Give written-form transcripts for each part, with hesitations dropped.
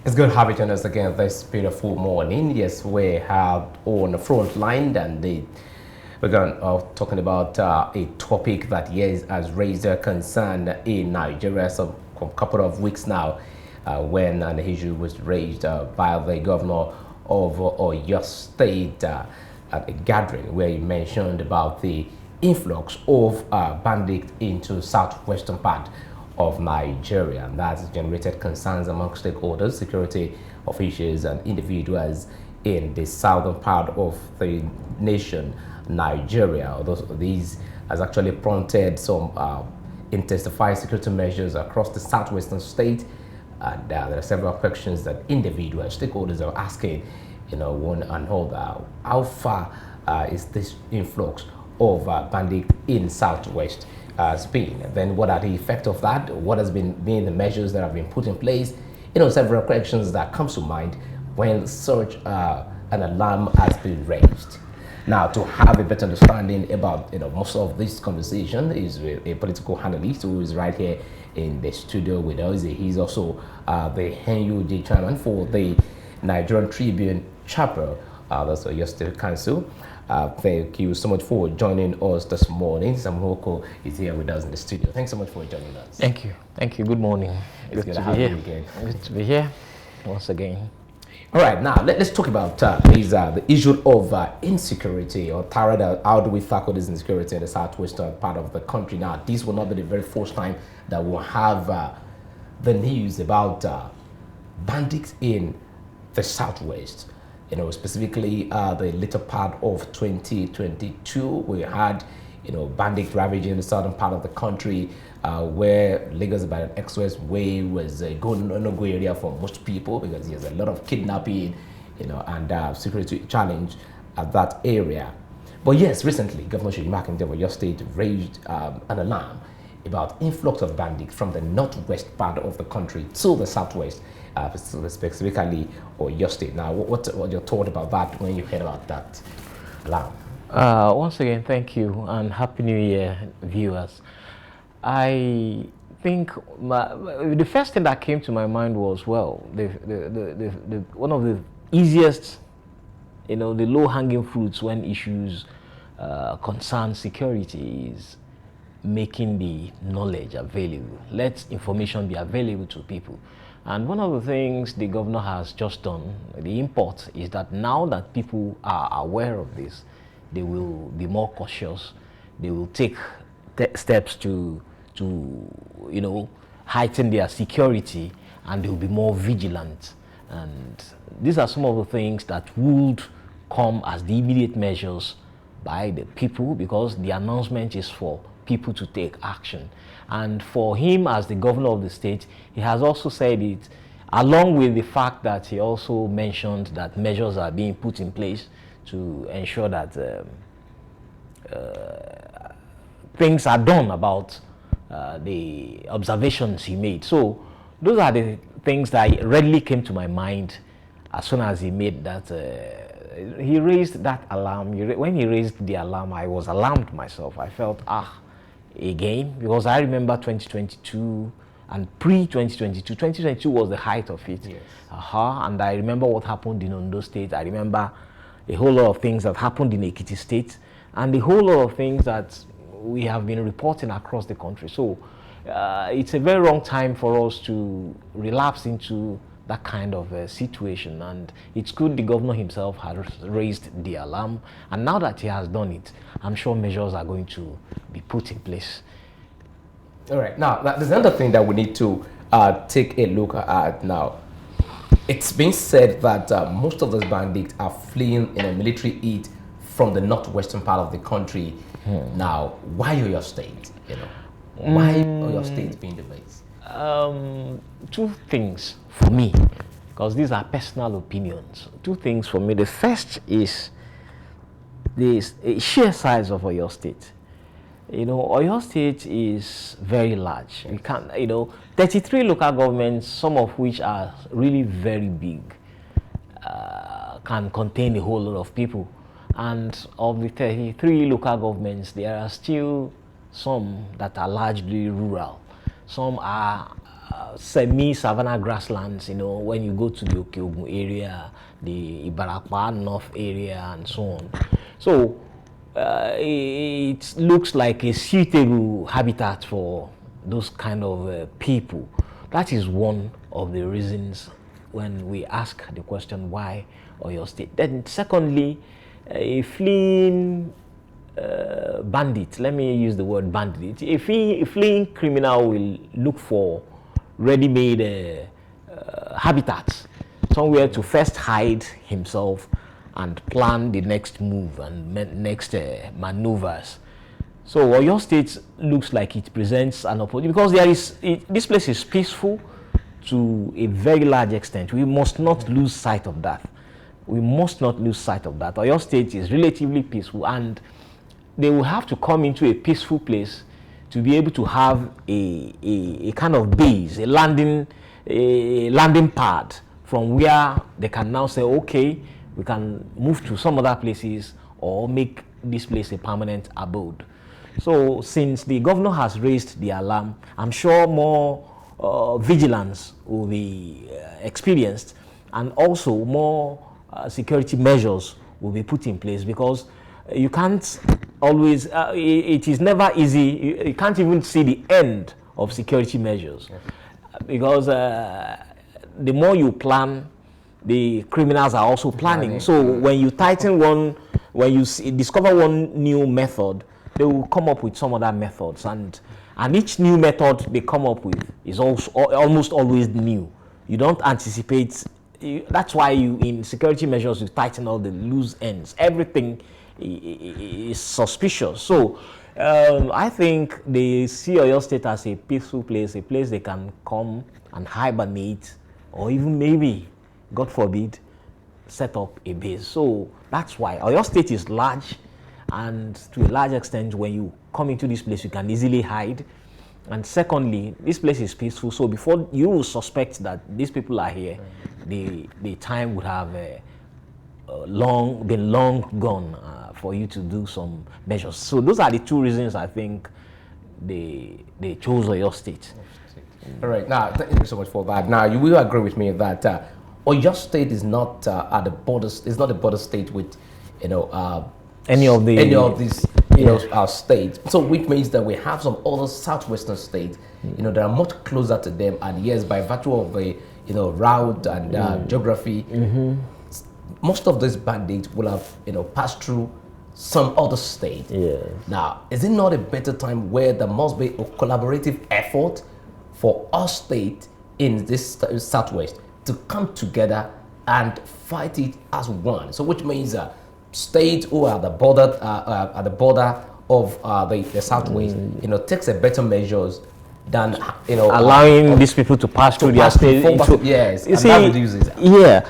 It's good to have you join us again this beautiful morning. Yes, we have on the front line and we're going talking about a topic that yes has raised a concern in Nigeria some couple of weeks now when an issue was raised by the governor of Oyo State at a gathering where he mentioned about the influx of bandits into southwestern part of Nigeria, and that's generated concerns among stakeholders, security officials, and individuals in the southern part of the nation, Nigeria. These has actually prompted some intensified security measures across the southwestern state, and there are several questions that individual stakeholders are asking, one and another. How far is this influx of bandits in southwest Spain? Then what are the effects of that? What has been the measures that have been put in place? Several questions that comes to mind when such an alarm has been raised. Now, to have a better understanding about most of this conversation is a political analyst who is right here in the studio with us. He's also the NUJ chairman for the Nigerian Tribune chapter, that's your state council. Thank you so much for joining us this morning. Samhoko is here with us in the studio. Thanks so much for joining us. Thank you. Thank you. Good morning. It's good to have you again. Good to be here once again. All right, now let's talk about the issue of insecurity, or how do we tackle this insecurity in the southwestern part of the country. Now, this will not be the very first time that we'll have the news about bandits in the southwest. Specifically the later part of 2022, we had, bandit ravaging the southern part of the country, where Lagos by an expressway was a no-go area for most people because there's a lot of kidnapping, and security challenge at that area. But yes, recently, Governor Seyi Makinde of Oyo State raised an alarm about influx of bandits from the northwest part of the country to the southwest, specifically Oyo State. Now, what your thought about that when you heard about that alarm? Once again, thank you and Happy New Year, viewers. I think the first thing that came to my mind was, well, one of the easiest, the low-hanging fruits when issues concern security is making the knowledge available. Let information be available to people. And one of the things the governor has just done, the import, is that now that people are aware of this, they will be more cautious. They will take steps to heighten their security, and they will be more vigilant. And these are some of the things that would come as the immediate measures by the people, because the announcement is for people to take action. And for him as the governor of the state, he has also said it, along with the fact that he also mentioned that measures are being put in place to ensure that things are done about the observations he made. So those are the things that readily came to my mind as soon as he made that, he raised that alarm. When he raised the alarm, I was alarmed myself. I felt, again, because I remember 2022 and pre-2022. 2022 was the height of it. Yes. And I remember what happened in Ondo State. I remember a whole lot of things that happened in Ekiti State, and a whole lot of things that we have been reporting across the country. So it's a very wrong time for us to relapse into that kind of situation, and it's good the governor himself has raised the alarm, and now that he has done it, I'm sure measures are going to be put in place. All right, now there's another thing that we need to take a look at now. It's been said that most of those bandits are fleeing in a military heat from the northwestern part of the country. Now, why Oyo State? Why Oyo State being the base? Two things for me, because these are personal opinions. Two things for me. The first is the sheer size of Oyo State. Oyo State is very large. We can't, 33 local governments, some of which are really very big, can contain a whole lot of people. And of the 33 local governments, there are still some that are largely rural. Some are semi-savanna grasslands, you know, when you go to the Okeogun area, the Ibarakwa North area, and so on. So it looks like a suitable habitat for those kind of people. That is one of the reasons when we ask the question, why Oyo State? Then secondly, a fleeing bandit, let me use the word bandit, a fleeing criminal will look for ready-made habitats, somewhere to first hide himself and plan the next move and next maneuvers. So Oyo State looks like it presents an opportunity because this place is peaceful to a very large extent. We must not lose sight of that. We must not lose sight of that. Oyo State is relatively peaceful, and they will have to come into a peaceful place to be able to have a kind of base, a landing pad from where they can now say, okay, we can move to some other places or make this place a permanent abode. So since the governor has raised the alarm, I'm sure more vigilance will be experienced, and also more security measures will be put in place, because you can't always, it is never easy, you can't even see the end of security measures. Yes. Because the more you plan, the criminals are also planning. So when you tighten one, when you discover one new method, they will come up with some other methods, and each new method they come up with is also almost always new. You don't anticipate. That's why in security measures you tighten all the loose ends. Everything is suspicious. So I think they see Oyo State as a peaceful place, a place they can come and hibernate, or even maybe, God forbid, set up a base. So that's why Oyo State is large, and to a large extent, when you come into this place, you can easily hide. And secondly, this place is peaceful, so before you will suspect that these people are here, the time would have been long gone for you to do some measures. So those are the two reasons I think they chose Oyo State. All right. Now, thank you so much for that. Now, you will agree with me that Oyo State is not at the borders. It's not a border state with, any of these states. So which means that we have some other southwestern states, that are much closer to them, and yes, by virtue of the route and geography, most of these bandits will have passed through some other state. Yes. Now, is it not a better time where there must be a collaborative effort for our state in this southwest to come together and fight it as one? So which means states who are at the border of the southwest, takes a better measures than allowing these people to pass through their state. Yes, you see, that reduces. Yeah.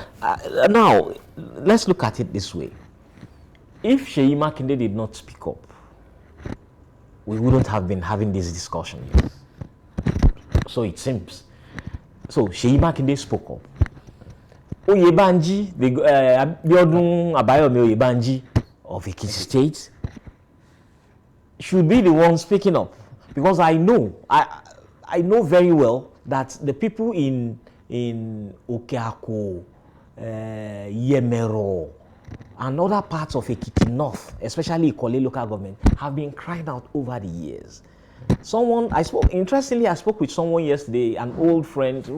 Now, let's look at it this way. If Seyi Makinde did not speak up, we wouldn't have been having this discussion. So it seems. So Seyi Makinde spoke up. Oyebanji, Abiodun Abayomi Oyebanji of Ekiti State should be the one speaking up, because I know very well that the people in Okeako, Yemero, and other parts of Ekiti North, especially Ikole local government, have been crying out over the years. Interestingly, I spoke with someone yesterday, an old friend, who,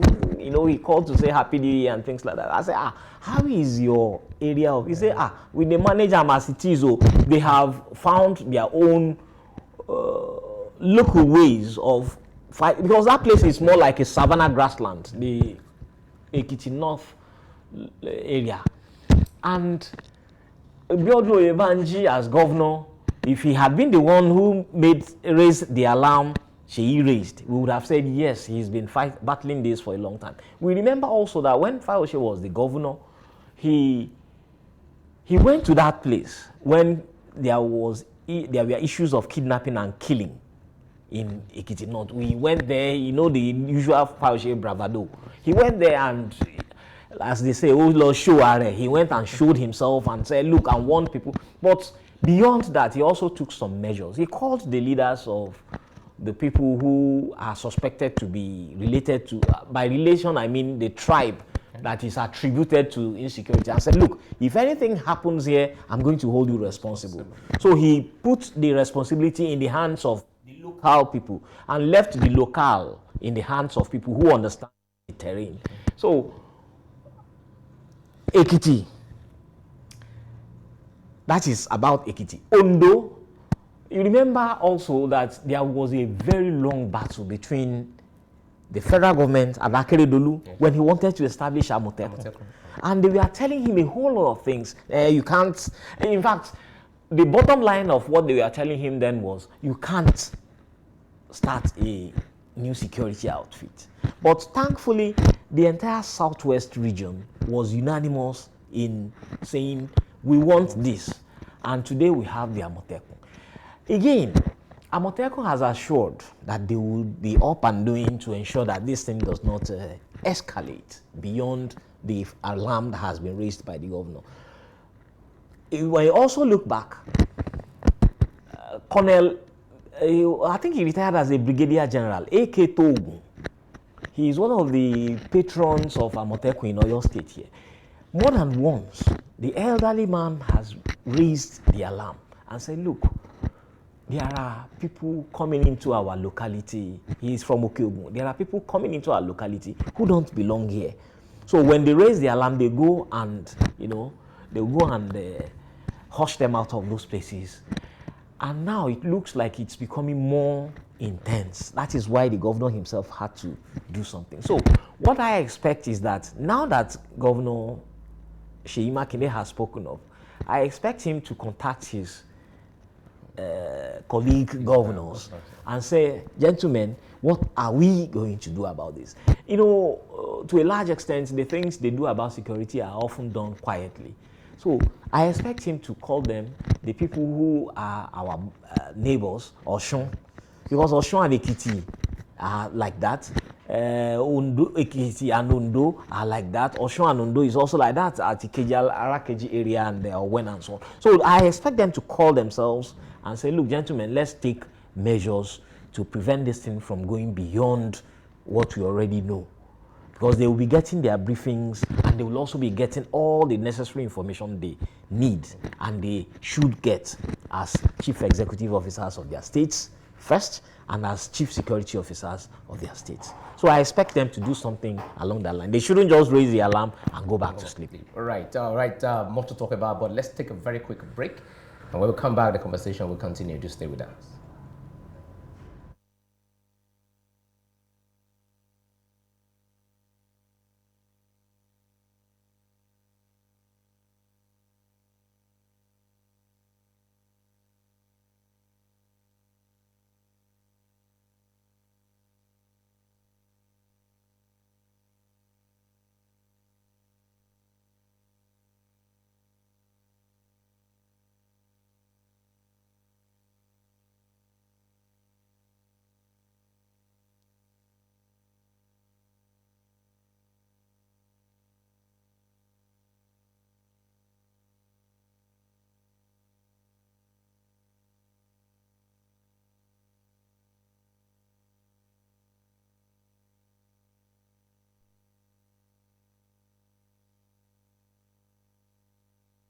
he called to say Happy New Year and things like that. I said, how is your area? He said, with the manager as it is, they have found their own local ways of fight, because that place is more like a savanna grassland, the Ekiti North area. And Abiodun Oyebanji as governor, if he had been the one who raised the alarm Seyi raised, we would have said, yes, he's been battling this for a long time. We remember also that when Fayose was the governor, he went to that place when there were issues of kidnapping and killing in Ekiti North. We went there, the usual Fayose bravado. He went there and, as they say, oh Lord, show are. He went and showed himself and said, look, I warned people. But beyond that, he also took some measures. He called the leaders of the people who are suspected to be related to, by relation I mean the tribe that is attributed to insecurity, and said, look, if anything happens here, I'm going to hold you responsible. So he put the responsibility in the hands of the local people and left the local in the hands of people who understand the terrain. So Ekiti, that is about Ekiti. Ondo, you remember also that there was a very long battle between the federal government and Akeredolu when he wanted to establish Amotekun. And they were telling him a whole lot of things. You can't, in fact, the bottom line of what they were telling him then was, you can't start a new security outfit. But thankfully, the entire southwest region was unanimous in saying, we want this. And today we have the Amotekun. Again, Amotekun has assured that they will be up and doing to ensure that this thing does not escalate beyond the alarm that has been raised by the governor. When you also look back, Colonel, I think he retired as a brigadier general, A.K. Togun. He is one of the patrons of Amotekun in Oyo State here. More than once, the elderly man has raised the alarm and said, look, there are people coming into our locality. He is from Okeogun. There are people coming into our locality who don't belong here. So when they raise the alarm, they go and, they go and hush them out of those places. And now it looks like it's becoming more intense. That is why the governor himself had to do something. So what I expect is that now that Governor Seyi Makinde has spoken of, I expect him to contact his colleague governors and say, gentlemen, what are we going to do about this? To a large extent, the things they do about security are often done quietly. So I expect him to call them, the people who are our neighbors, Osun, because Osun and Ekiti are like that. Ondo, Ekiti and Ondo are like that. Osun and Ondo is also like that at Ikeji, Arakeji area and Owen and so on. So I expect them to call themselves and say, look, gentlemen, let's take measures to prevent this thing from going beyond what we already know. Because they will be getting their briefings and they will also be getting all the necessary information they need and they should get as chief executive officers of their states first and as chief security officers of their states. So I expect them to do something along that line. They shouldn't just raise the alarm and go back to sleep. All right, more to talk about, but let's take a very quick break. And when we come back, the conversation will continue. Just stay with us.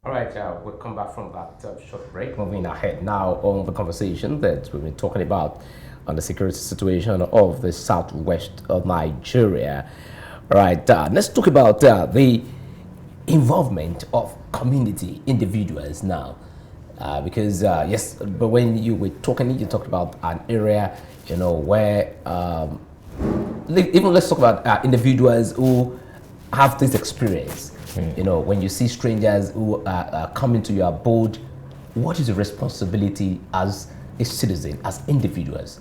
All right, we'll come back from that short break. Moving ahead now on the conversation that we've been talking about on the security situation of the southwest of Nigeria. All right, let's talk about the involvement of community individuals now. Because, yes, but when you were talking, you talked about an area, where, even let's talk about individuals who have this experience. When you see strangers who are coming to your abode, what is the responsibility as a citizen, as individuals,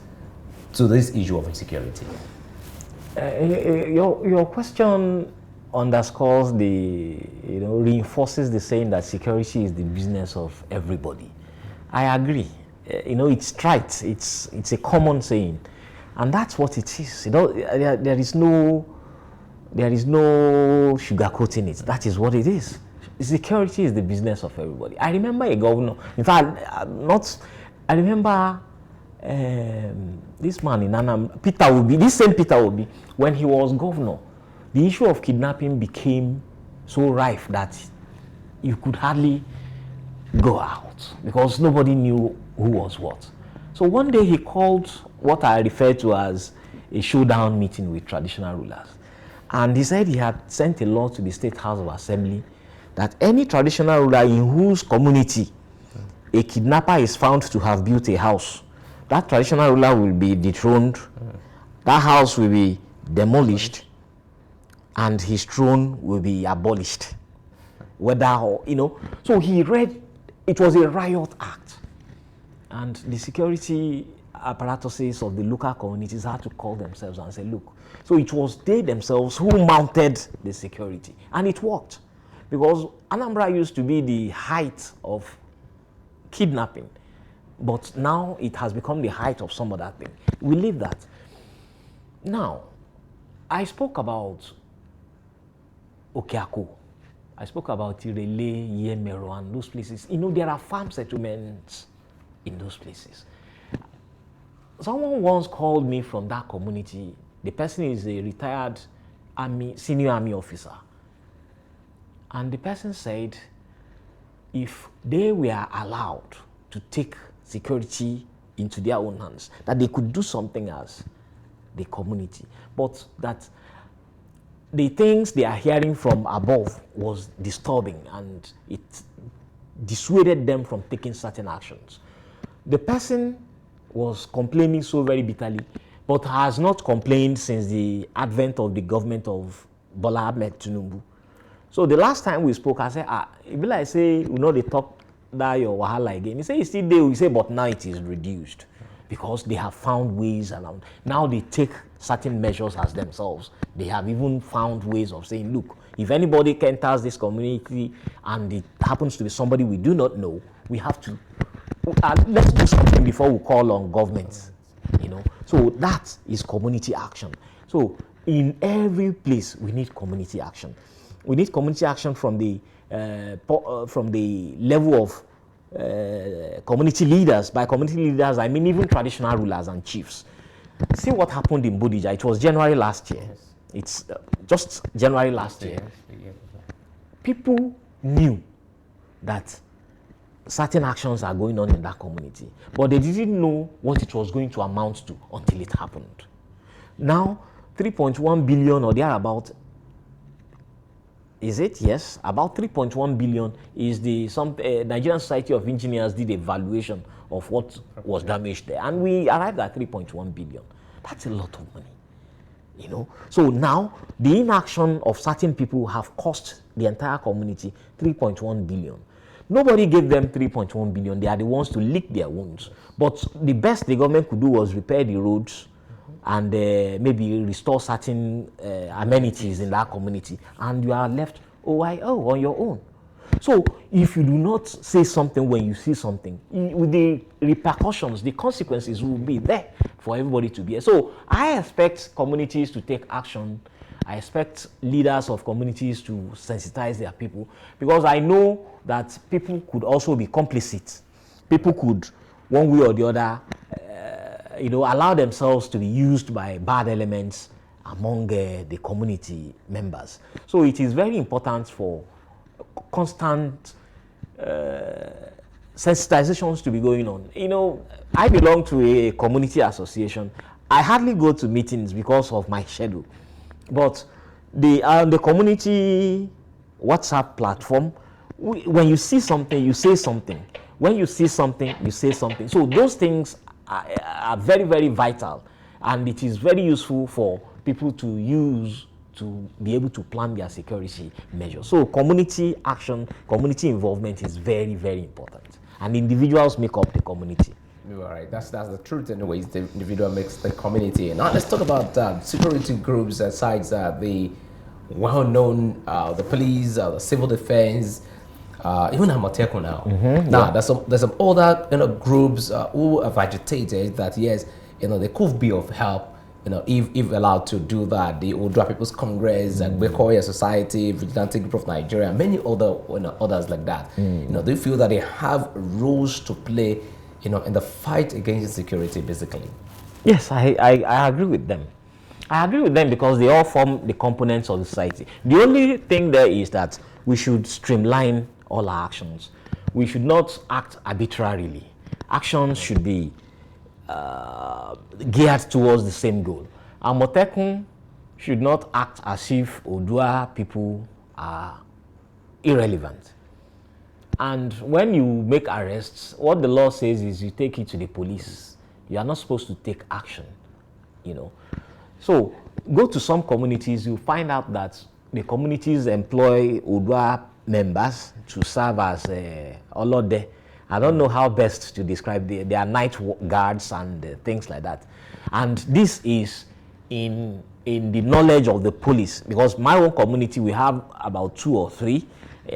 to this issue of insecurity? Your question underscores reinforces the saying that security is the business of everybody. I agree. It's trite. It's a common saying, and that's what it is. There is no sugarcoating it. That is what it is. Security is the business of everybody. I remember a governor, in fact, I remember this man in Anam, Peter Obi, this same Peter Obi, when he was governor, the issue of kidnapping became so rife that you could hardly go out because nobody knew who was what. So one day he called what I refer to as a showdown meeting with traditional rulers. And he said he had sent a law to the State House of Assembly that any traditional ruler in whose community a kidnapper is found to have built a house, that traditional ruler will be dethroned, that house will be demolished, and his throne will be abolished. Whether, so he read, it was a riot act. And the security apparatuses of the local communities had to call themselves and say, look, so it was they themselves who mounted the security. And it worked. Because Anambra used to be the height of kidnapping. But now it has become the height of some other thing. We leave that. Now, I spoke about Okeako. I spoke about Irele, Yemero, and those places. There are farm settlements in those places. Someone once called me from that community. The person is a retired senior army officer. And the person said, if they were allowed to take security into their own hands, that they could do something as the community, but that the things they are hearing from above was disturbing and it dissuaded them from taking certain actions. The person was complaining so very bitterly, but has not complained since the advent of the government of Bola Ahmed Tinubu. So the last time we spoke, I said, it be like say, they talk that your wahala again. He said, it's still there. We say, but now it is reduced because they have found ways around. Now they take certain measures as themselves. They have even found ways of saying, look, if anybody enters this community and it happens to be somebody we do not know, we have to, let's do something before we call on governments, So that is community action. So in every place, we need community action. We need community action from the level of community leaders. By community leaders, I mean even traditional rulers and chiefs. See what happened in Bodija. It was January last year. Yes. It's just January last year. Yes. People knew that certain actions are going on in that community, but they didn't know what it was going to amount to until it happened. Now, 3.1 billion or thereabout. Is it? Yes. About 3.1 billion is the Nigerian Society of Engineers did a valuation of what was damaged there. And we arrived at 3.1 billion. That's a lot of money. So now the inaction of certain people have cost the entire community 3.1 billion. Nobody gave them 3.1 billion. They are the ones to lick their wounds. But the best the government could do was repair the roads, and maybe restore certain amenities in that community, and you are left on your own. So if you do not say something when you see something, with the repercussions, the consequences will be there for everybody to bear. So I expect communities to take action. I expect leaders of communities to sensitize their people, because I know that people could also be complicit. People could, one way or the other, allow themselves to be used by bad elements among the community members. So it is very important for constant sensitizations to be going on. I belong to a community association. I hardly go to meetings because of my schedule. But the community WhatsApp platform, when you see something, you say something. When you see something, you say something. So those things are very, very vital, and it is very useful for people to use to be able to plan their security measures. So community action, community involvement is very, very important, and individuals make up the community. All right, that's the truth. Anyways, the individual makes the community. Now let's talk about security groups aside the well-known, the police, the civil defense. Even Amateco now. Mm-hmm. Now, there's some other groups who have agitated that yes, they could be of help. If allowed to do that, the Odua People's Congress and Bekoya Society, Vigilante Group of Nigeria, many other others like that. Do you feel that they have roles to play in the fight against insecurity, basically? Yes, I agree with them. I agree with them because they all form the components of the society. The only thing there is that we should streamline all our actions. We should not act arbitrarily. Actions should be geared towards the same goal. Amotekun should not act as if Odua people are irrelevant. And when you make arrests, what the law says is you take it to the police. You are not supposed to take action, So go to some communities, you find out that the communities employ Odua members to serve as Olode. I don't know how best to describe they are night guards and things like that. And this is in the knowledge of the police, because my own community, we have about 2 or 3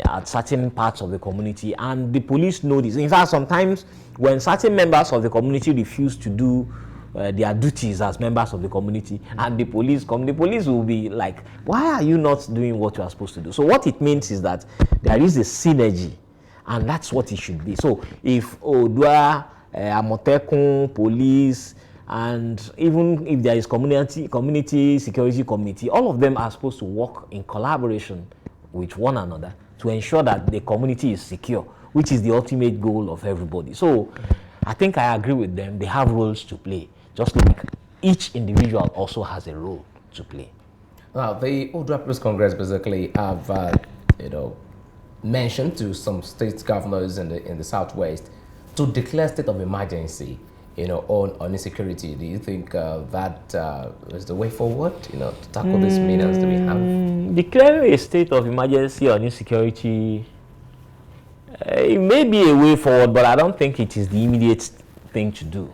at certain parts of the community, and the police know this. In fact, sometimes when certain members of the community refuse to do their duties as members of the community, and the police come, the police will be like, why are you not doing what you are supposed to do? So what it means is that there is a synergy, and that's what it should be. So if Odua, Amotekun, police, and even if there is community security committee, all of them are supposed to work in collaboration with one another to ensure that the community is secure, which is the ultimate goal of everybody. So I think I agree with them. They have roles to play, just like each individual also has a role to play. Now, the Odua People's Congress basically have, mentioned to some state governors in the Southwest to declare state of emergency, on insecurity. Do you think that is the way forward, to tackle these menace that we have? Declaring a state of emergency on insecurity, it may be a way forward, but I don't think it is the immediate thing to do.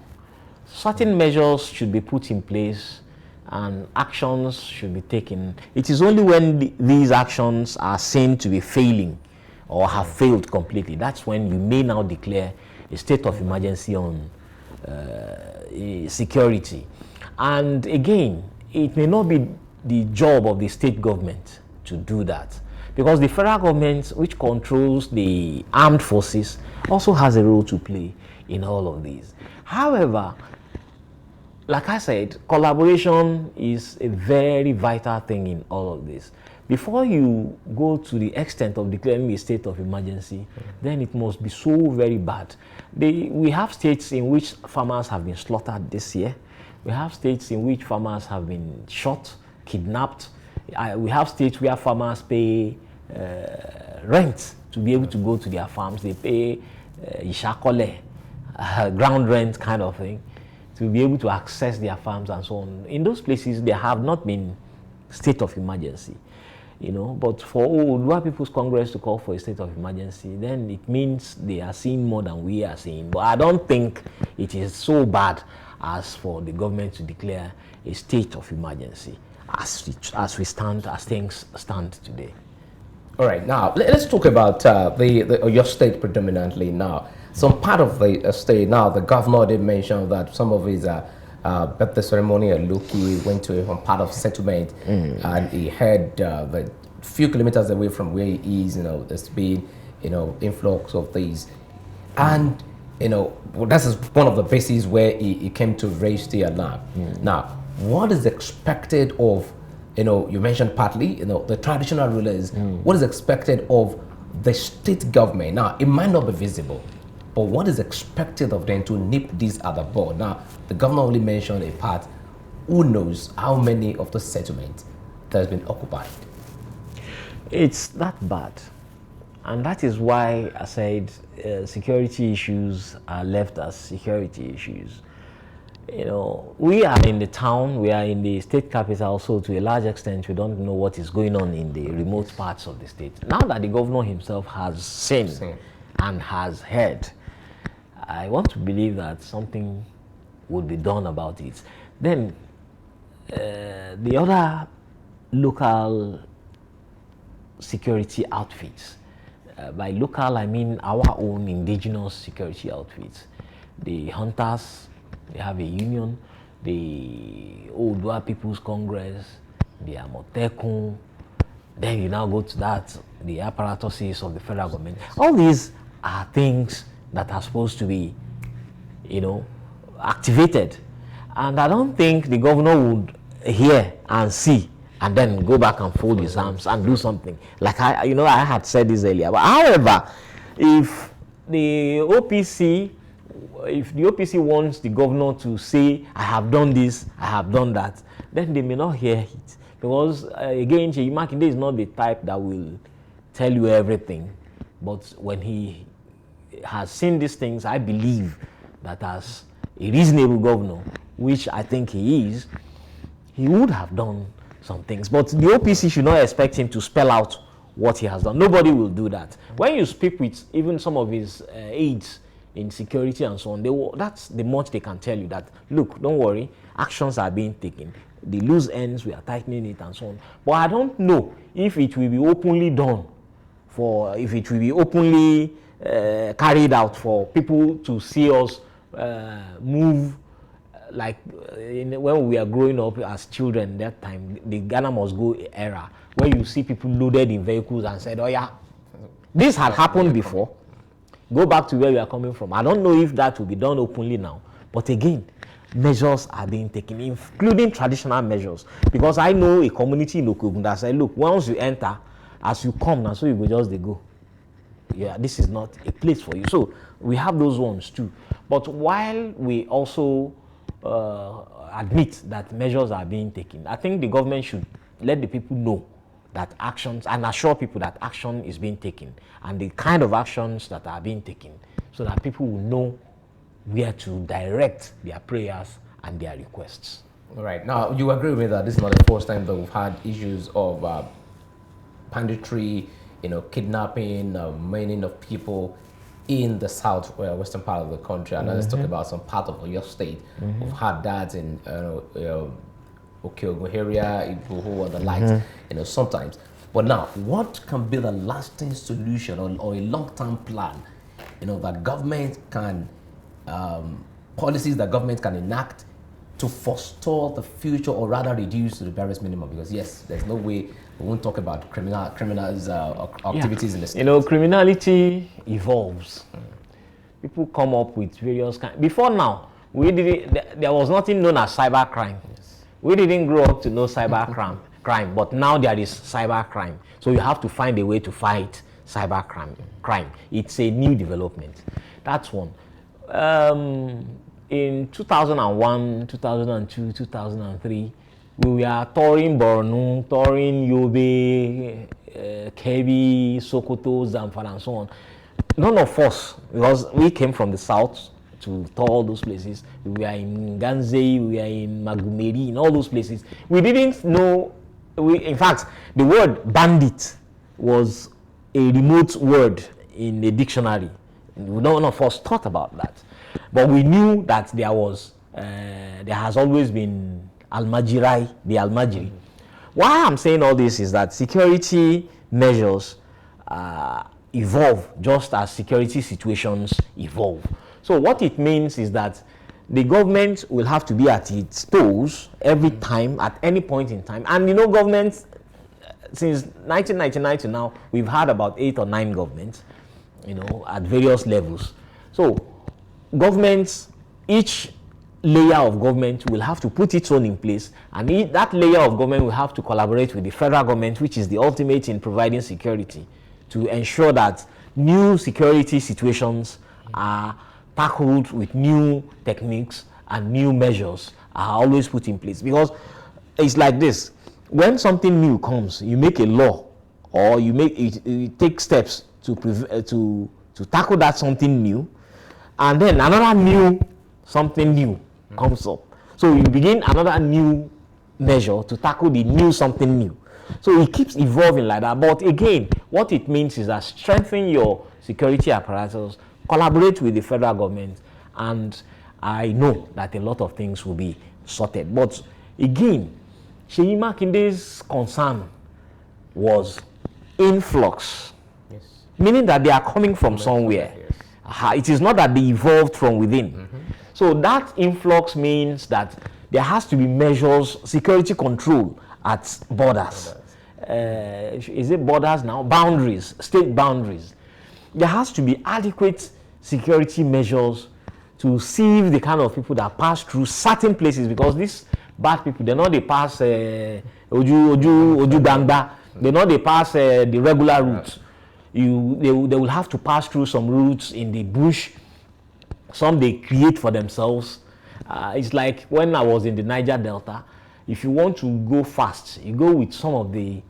Certain measures should be put in place and actions should be taken. It is only when these actions are seen to be failing or have failed completely, that's when you may now declare a state of emergency on security. And again, it may not be the job of the state government to do that, because the federal government, which controls the armed forces, also has a role to play in all of these. However, like I said, collaboration is a very vital thing in all of this. Before you go to the extent of declaring a state of emergency, then it must be so very bad. We have states in which farmers have been slaughtered this year. We have states in which farmers have been shot, kidnapped. We have states where farmers pay rent to be able to go to their farms. They pay ishakole, ground rent kind of thing, to be able to access their farms and so on. In those places, there have not been state of emergency. But for Odua People's Congress to call for a state of emergency, then it means they are seeing more than we are seeing. But I don't think it is so bad as for the government to declare a state of emergency as things stand today. All right, now let's talk about your state predominantly now. Some part of the state now, the governor did mention that some of his birthday ceremony at Luki went to a part of settlement, and he had a few kilometers away from where he is, there's been, influx of these. And, that is one of the bases where he came to raise the alarm. Now, what is expected of, you mentioned partly, the traditional rulers, what is expected of the state government? Now, it might not be visible, but what is expected of them to nip this at the bud? Now, the governor only mentioned a part. Who knows how many of the settlement that has been occupied? It's that bad. And that is why I said security issues are left as security issues. We are in the town, we are in the state capital, so to a large extent, we don't know what is going on in the remote parts of the state. Now that the governor himself has seen and has heard, I want to believe that something would be done about it. Then the other local security outfits, by local I mean our own indigenous security outfits, the hunters, they have a union, the Odua People's Congress, the Amotekun, then you now go to that, the apparatuses of the federal government. All these are things that are supposed to be activated. And I don't think the governor would hear and see and then go back and fold his arms and do something. Like I had said this earlier. But however, if the OPC wants the governor to say, I have done this, I have done that, then they may not hear it. Because again, Seyi Makinde is not the type that will tell you everything. But when he has seen these things, I believe that as a reasonable governor, which I think he is, he would have done some things. But the OPC should not expect him to spell out what he has done. Nobody will do that. When you speak with even some of his aides in security and so on, that's the much they can tell you, that, look, don't worry, actions are being taken. The loose ends, we are tightening it and so on. But I don't know if it will be openly done, if it will be openly carried out for people to see us move like when we are growing up as children. That time, the Ghana must go era, where you see people loaded in vehicles and said, oh yeah, this had happened before. Go back to where we are coming from. I don't know if that will be done openly now, but again, measures are being taken, including traditional measures. Because I know a community in Okogun that said, look, once you enter, as you come now, so you go just they go. Yeah, this is not a place for you. So we have those ones too. But while we also admit that measures are being taken, I think the government should let the people know that actions, and assure people that action is being taken and the kind of actions that are being taken, so that people will know where to direct their prayers and their requests. All right. Now, you agree with me that this is not the first time that we've had issues of banditry, kidnapping, maiming of people in the western part of the country. And let's talk about some part of your state. We've had that in Okeogun area, Igboho, or the likes, sometimes. But now, what can be the lasting solution or a long-term plan, that government can, policies that government can enact to forestall the future, or rather reduce to the barest minimum? Because yes, there's no way we won't talk about criminals activities in the state. Criminality evolves. People come up with various kinds. Before now, there was nothing known as cyber crime. Yes. We didn't grow up to know cyber crime, but now there is cyber crime. So you have to find a way to fight cyber crime. It's a new development. That's one. In 2001, 2002, 2003, we were touring Borno, touring Yobe, Kebbi, Sokoto, Zamfara, and so on. None of us, because we came from the south to tour all those places. We were in Ganze, we were in Magumeri, in all those places. We didn't know, in fact, the word bandit was a remote word in the dictionary. None of us thought about that. But we knew that there has always been the Almajiri. Why I'm saying all this is that security measures evolve just as security situations evolve. So what it means is that the government will have to be at its toes every time, at any point in time. And government, since 1999 to now, we've had about 8 or 9 governments, at various levels. So governments, each layer of government will have to put its own in place, and that layer of government will have to collaborate with the federal government, which is the ultimate in providing security, to ensure that new security situations are tackled with new techniques and new measures are always put in place. Because it's like this: when something new comes, you make a law, or you take steps to tackle that something new, and then another new something new comes up. So you begin another new measure to tackle the new something new. So it keeps evolving like that. But again, what it means is that strengthen your security apparatus, collaborate with the federal government, and I know that a lot of things will be sorted. But again, Seyi Makinde's concern was influx, yes, meaning that they are coming from somewhere. Yes. It is not that they evolved from within. So that influx means that there has to be measures, security control at borders. Is it borders now? Boundaries, state boundaries. There has to be adequate security measures to sieve the kind of people that pass through certain places, because these bad people, they know they pass Oju Bangba, they know they pass the regular routes. They will have to pass through some routes in the bush. Some they create for themselves. It's like when I was in the Niger Delta. If you want to go fast, you go with some of the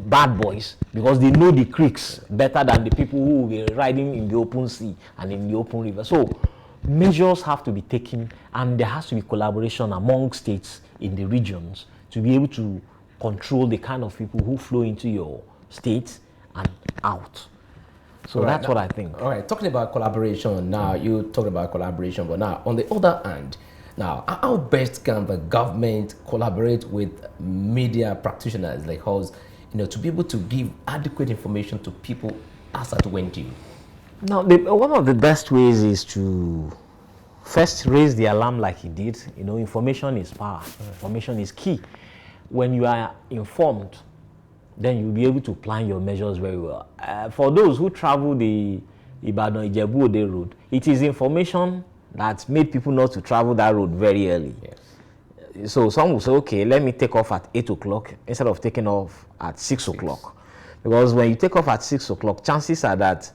bad boys, because they know the creeks better than the people who will be riding in the open sea and in the open river. So measures have to be taken, and there has to be collaboration among states in the regions to be able to control the kind of people who flow into your state and out. So that's what I think. All right, talking about collaboration now, you talked about collaboration, but now on the other hand, now how best can the government collaborate with media practitioners like us, to be able to give adequate information to people as at when due? Now, one of the best ways is to first raise the alarm like he did. Information is power. Information is key. When you are informed, then you'll be able to plan your measures very well. For those who travel the Ibadan-Ijebu-Ode road, it is information that made people not to travel that road very early. Yes. So some will say, okay, let me take off at 8 o'clock instead of taking off at 6 o'clock. Because when you take off at 6 o'clock, chances are that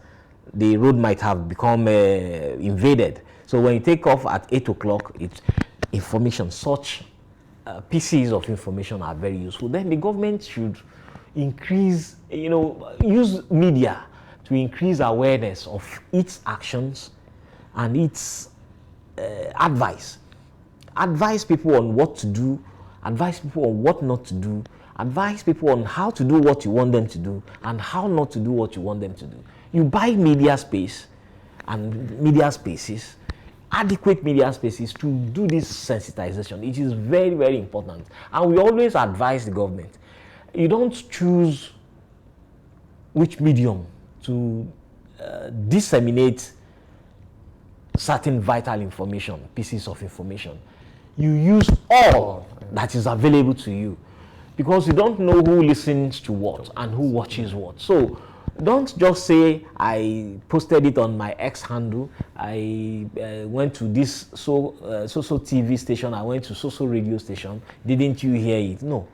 the road might have become invaded. So when you take off at 8 o'clock, it's information. Such pieces of information are very useful. Then the government should increase, use media to increase awareness of its actions and its advice. Advise people on what to do, advise people on what not to do, advise people on how to do what you want them to do and how not to do what you want them to do. You buy media space and media spaces, adequate media spaces to do this sensitization. It is very, very important. And we always advise the government, you don't choose which medium to disseminate certain vital information, pieces of information. You use all that is available to you, because you don't know who listens to what and who watches what. So don't just say, I posted it on my X handle, I went to this so-so TV station, I went to so-so radio station, didn't you hear it? No,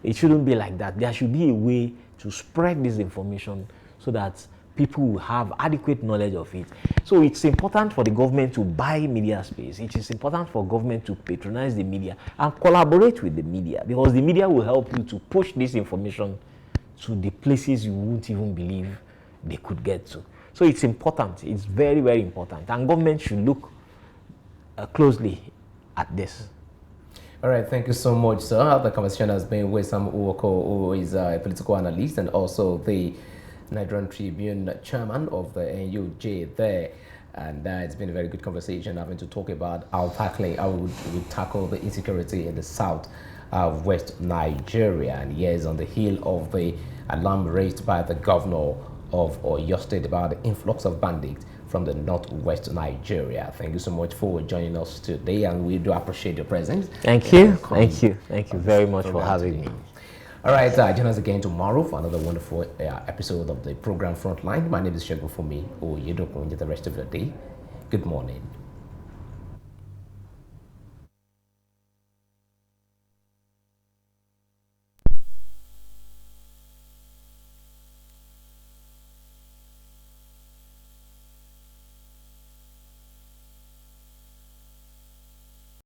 it shouldn't be like that. There should be a way to spread this information so that people will have adequate knowledge of it. So it's important for the government to buy media space. It is important for government to patronize the media and collaborate with the media, because the media will help you to push this information to the places you won't even believe they could get to. So it's important. It's very, very important. And government should look closely at this. All right, thank you so much, sir. The conversation has been with Sam Uwoko, who is a political analyst and also the Nigerian Tribune chairman of the NUJ there. And it's been a very good conversation, having to talk about how we tackle the insecurity in the south of West Nigeria. And yes, on the heel of the alarm raised by the governor of Oyo State about the influx of bandits from the northwest Nigeria. Thank you so much for joining us today, and we do appreciate your presence. Thank you. Thank you very much for having me. All right, join us again tomorrow for another wonderful episode of the program Frontline. My name is Shegun Fumi. You don't the rest of your day. Good morning.